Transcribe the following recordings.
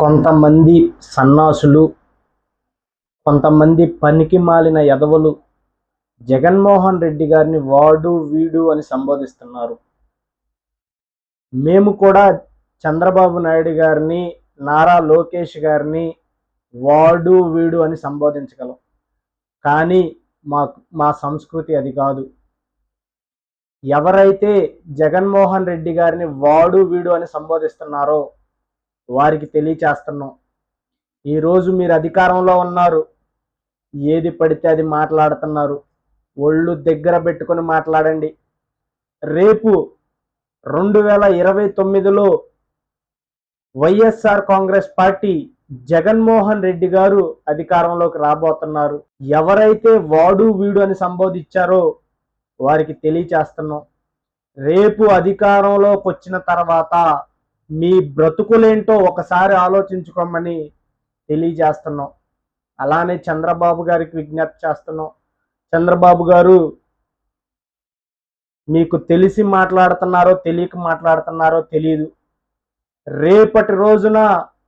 కొంతమంది సన్నాసులు, కొంతమంది పనికి మాలిన ఎదవలు జగన్మోహన్ రెడ్డి గారిని వాడు వీడు అని సంబోధిస్తున్నారు. మేము కూడా చంద్రబాబు నాయుడు గారిని, నారా లోకేష్ గారిని వాడు వీడు అని సంబోధించగలం. కానీ మా సంస్కృతి అది కాదు. ఎవరైతే జగన్మోహన్ రెడ్డి గారిని వాడు వీడు అని సంబోధిస్తున్నారో వారికి తెలియచేస్తున్నాం. ఈరోజు మీరు అధికారంలో ఉన్నారు, ఏది పడితే అది మాట్లాడుతున్నారు. ఒళ్ళు దగ్గర పెట్టుకొని మాట్లాడండి. రేపు 2029లో వైఎస్ఆర్ కాంగ్రెస్ పార్టీ జగన్మోహన్ రెడ్డి గారు అధికారంలోకి రాబోతున్నారు. ఎవరైతే వాడు వీడు అని సంబోధించారో వారికి తెలియచేస్తున్నాం. రేపు అధికారంలోకి వచ్చిన తర్వాత మీ బ్రతుకులేంటో ఒకసారి ఆలోచించుకోమని తెలియజేస్తున్నాం. అలానే చంద్రబాబు గారికి విజ్ఞప్తి చేస్తున్నాం. చంద్రబాబు గారు, మీకు తెలిసి మాట్లాడుతున్నారో తెలియక మాట్లాడుతున్నారో తెలియదు. రేపటి రోజున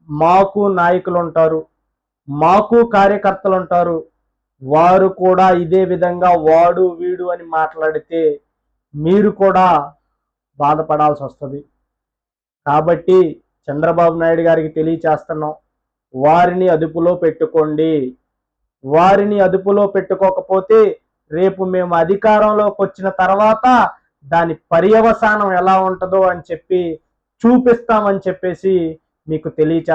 మాకు నాయకులు ఉంటారు, మాకు కార్యకర్తలు ఉంటారు. వారు కూడా ఇదే విధంగా వాడు వీడు అని మాట్లాడితే మీరు కూడా బాధపడాల్సి వస్తుంది. కాబట్టి చంద్రబాబు నాయుడు గారికి తెలియచేస్తున్నాం, వారిని అదుపులో పెట్టుకోండి. వారిని అదుపులో పెట్టుకోకపోతే రేపు మేము అధికారంలోకి వచ్చిన తర్వాత దాని పర్యవసానం ఎలా ఉంటుందో అని చెప్పి చూపిస్తామని చెప్పేసి మీకు తెలియచేస్తాం.